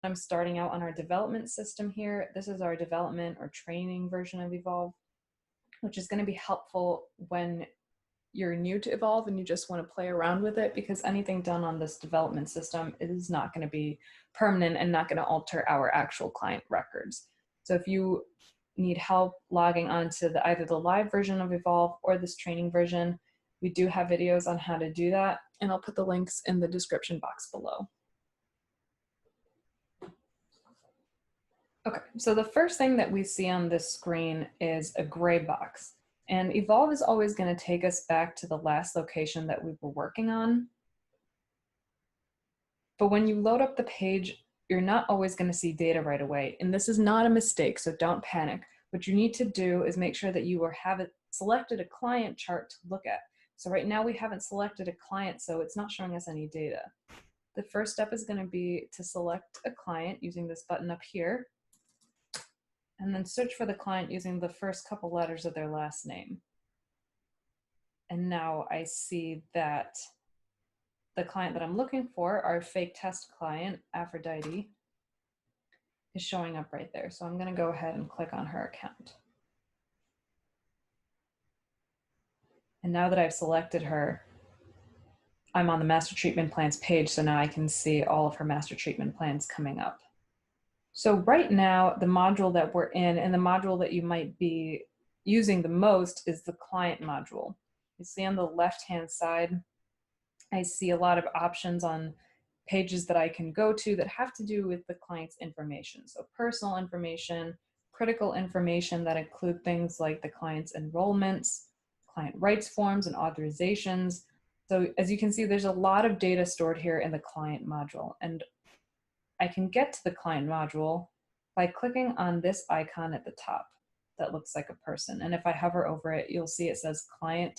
I'm starting out on our development system here. This is our development or training version of Evolv, which is going to be helpful when you're new to Evolv and you just want to play around with it, because anything done on this development system is not going to be permanent and not going to alter our actual client records. So if you need help logging onto either the live version of Evolv or this training version, we do have videos on how to do that, and I'll put the links in the description box below. Okay, so the first thing that we see on this screen is a gray box. And Evolv is always going to take us back to the last location that we were working on. But when you load up the page, you're not always going to see data right away. And this is not a mistake, so don't panic. What you need to do is make sure that you have selected a client chart to look at. So right now we haven't selected a client, so it's not showing us any data. The first step is going to be to select a client using this button up here, and then search for the client using the first couple letters of their last name. And now I see that the client that I'm looking for, our fake test client, Aphrodite, is showing up right there. So I'm going to go ahead and click on her account. And now that I've selected her, I'm on the master treatment plans page, so now I can see all of her master treatment plans coming up. So right now, the module that we're in and the module that you might be using the most is the client module. You see on the left-hand side, I see a lot of options on pages that I can go to that have to do with the client's information. So personal information, critical information that include things like the client's enrollments, client rights forms and authorizations. So as you can see, there's a lot of data stored here in the client module. And I can get to the client module by clicking on this icon at the top that looks like a person. And if I hover over it, you'll see it says client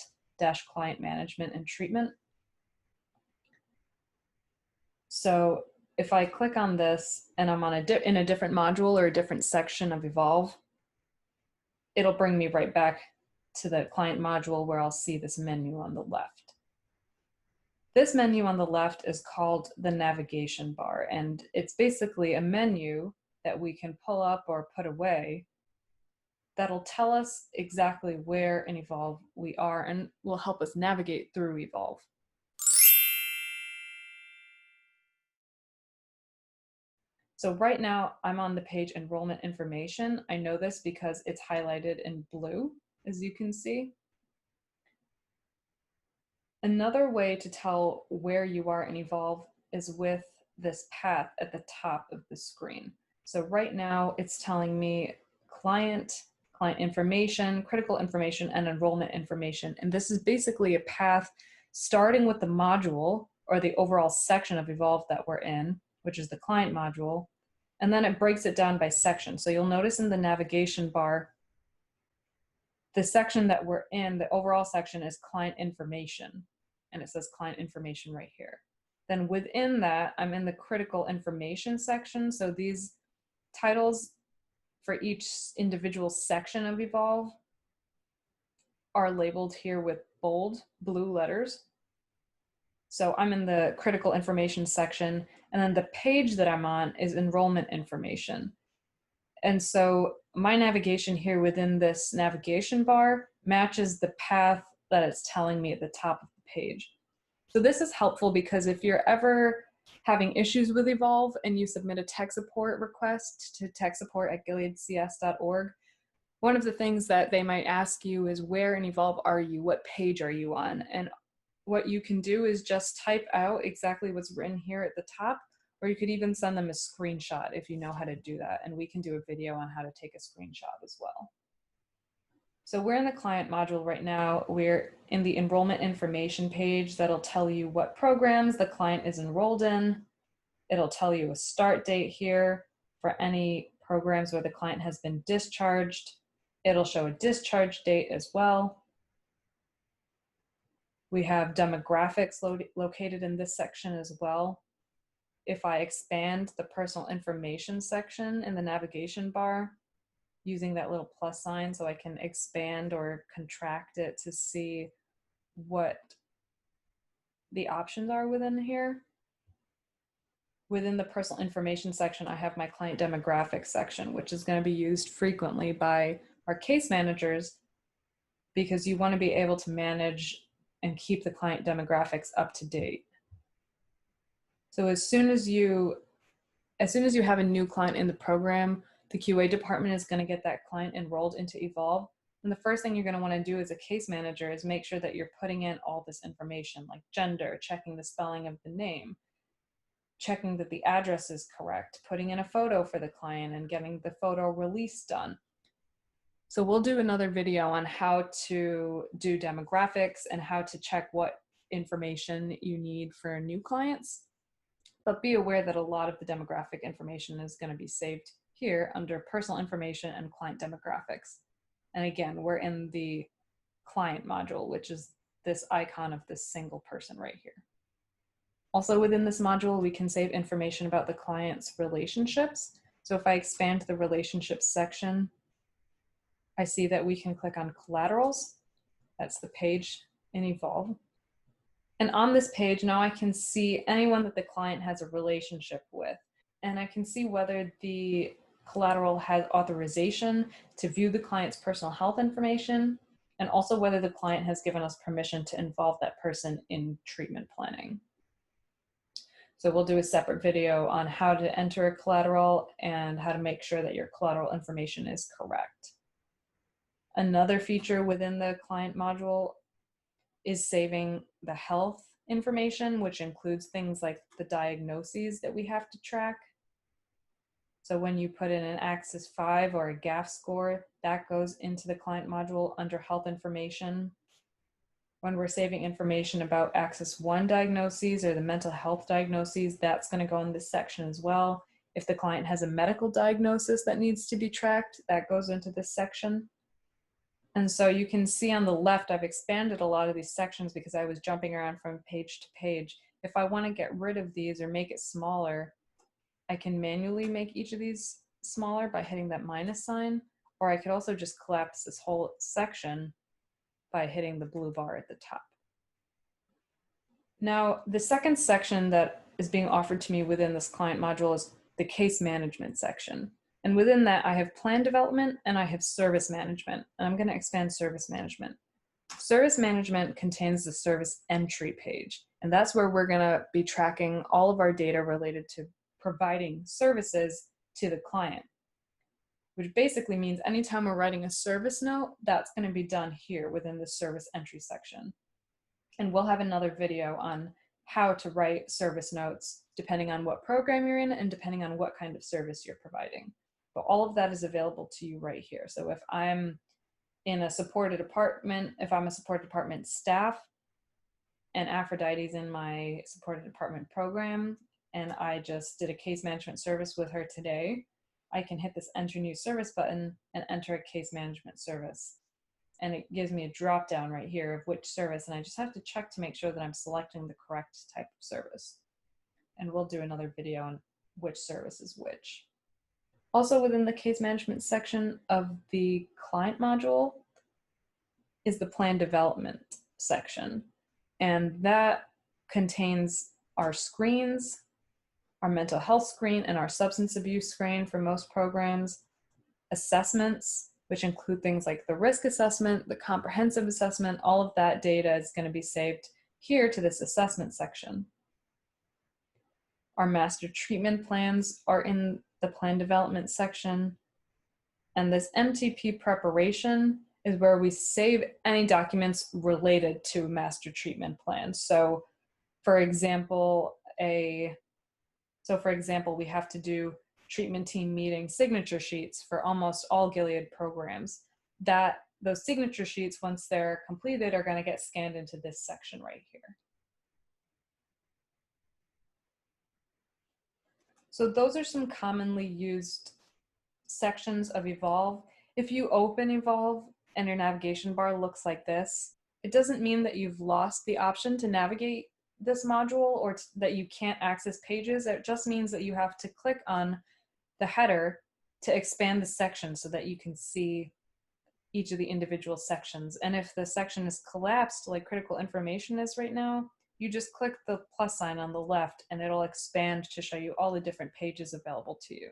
management and treatment. So if I click on this and I'm on in a different module or a different section of Evolv, it'll bring me right back to the client module where I'll see this menu on the left. This menu on the left is called the navigation bar, and it's basically a menu that we can pull up or put away that'll tell us exactly where in Evolv we are and will help us navigate through Evolv. So right now I'm on the page enrollment information. I know this because it's highlighted in blue, as you can see. Another way to tell where you are in Evolv is with this path at the top of the screen. So right now it's telling me client information, critical information, and enrollment information. And this is basically a path starting with the module or the overall section of Evolv that we're in, which is the client module, and then it breaks it down by section. So you'll notice in the navigation bar, the section that we're in, the overall section is client information, and it says client information right here. Then within that, I'm in the critical information section. So these titles for each individual section of Evolv are labeled here with bold blue letters. So I'm in the critical information section, and then the page that I'm on is enrollment information. And so my navigation here within this navigation bar matches the path that it's telling me at the top of the page. So this is helpful because if you're ever having issues with Evolv and you submit a tech support request to techsupport@gileadcs.org, one of the things that they might ask you is, where in Evolv are you? What page are you on? And what you can do is just type out exactly what's written here at the top, or you could even send them a screenshot if you know how to do that. And we can do a video on how to take a screenshot as well. So we're in the client module right now. We're in the enrollment information page that'll tell you what programs the client is enrolled in. It'll tell you a start date here for any programs where the client has been discharged. It'll show a discharge date as well. We have demographics located in this section as well. If I expand the personal information section in the navigation bar using that little plus sign, so I can expand or contract it to see what the options are within here, within the personal information section, I have my client demographics section, which is going to be used frequently by our case managers because you want to be able to manage and keep the client demographics up to date. So as soon as you have a new client in the program, the QA department is going to get that client enrolled into Evolv. And the first thing you're going to want to do as a case manager is make sure that you're putting in all this information like gender, checking the spelling of the name, checking that the address is correct, putting in a photo for the client and getting the photo release done. So we'll do another video on how to do demographics and how to check what information you need for new clients. But be aware that a lot of the demographic information is going to be saved here under personal information and client demographics. And again, we're in the client module, which is this icon of this single person right here. Also within this module, we can save information about the client's relationships. So if I expand the relationships section, I see that we can click on collaterals. That's the page in Evolv. And on this page, now I can see anyone that the client has a relationship with. And I can see whether the collateral has authorization to view the client's personal health information, and also whether the client has given us permission to involve that person in treatment planning. So we'll do a separate video on how to enter a collateral and how to make sure that your collateral information is correct. Another feature within the client module is saving the health information, which includes things like the diagnoses that we have to track. So when you put in an Axis 5 or a GAF score, that goes into the client module under health information. When we're saving information about Axis 1 diagnoses or the mental health diagnoses, that's going to go in this section as well. If the client has a medical diagnosis that needs to be tracked, that goes into this section. And so you can see on the left, I've expanded a lot of these sections because I was jumping around from page to page. If I want to get rid of these or make it smaller, I can manually make each of these smaller by hitting that minus sign, or I could also just collapse this whole section by hitting the blue bar at the top. Now, the second section that is being offered to me within this client module is the case management section. And within that, I have plan development and I have service management. And I'm going to expand service management. Service management contains the service entry page. And that's where we're going to be tracking all of our data related to providing services to the client, which basically means anytime we're writing a service note, that's going to be done here within the service entry section. And we'll have another video on how to write service notes depending on what program you're in and depending on what kind of service you're providing. But all of that is available to you right here. So if I'm in a supported department, if I'm a supported department staff and Aphrodite's in my supported department program, and I just did a case management service with her today, I can hit this enter new service button and enter a case management service. And it gives me a drop down right here of which service, and I just have to check to make sure that I'm selecting the correct type of service. And we'll do another video on which service is which. Also within the case management section of the client module is the plan development section. And that contains our screens, our mental health screen and our substance abuse screen for most programs, assessments, which include things like the risk assessment, the comprehensive assessment. All of that data is going to be saved here to this assessment section. Our master treatment plans are in the plan development section. And this MTP preparation is where we save any documents related to master treatment plans. So for example, we have to do treatment team meeting signature sheets for almost all Gilead programs. Those signature sheets, once they're completed, are going to get scanned into this section right here. So those are some commonly used sections of Evolv. If you open Evolv and your navigation bar looks like this, it doesn't mean that you've lost the option to navigate this module or that you can't access pages. It just means that you have to click on the header to expand the section so that you can see each of the individual sections. And if the section is collapsed like critical information is right now, you just click the plus sign on the left and it'll expand to show you all the different pages available to you.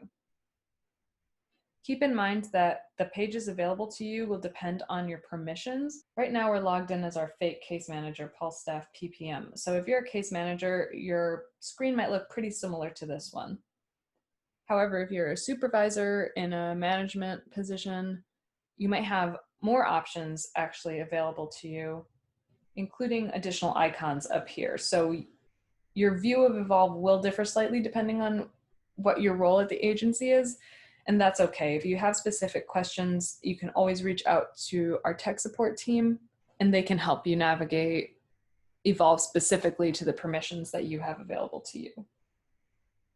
Keep in mind that the pages available to you will depend on your permissions. Right now we're logged in as our fake case manager, Pulse Staff PPM. So if you're a case manager, your screen might look pretty similar to this one. However, if you're a supervisor in a management position, you might have more options actually available to you, including additional icons up here. So your view of Evolv will differ slightly depending on what your role at the agency is, and that's okay. If you have specific questions, you can always reach out to our tech support team, and they can help you navigate Evolv specifically to the permissions that you have available to you.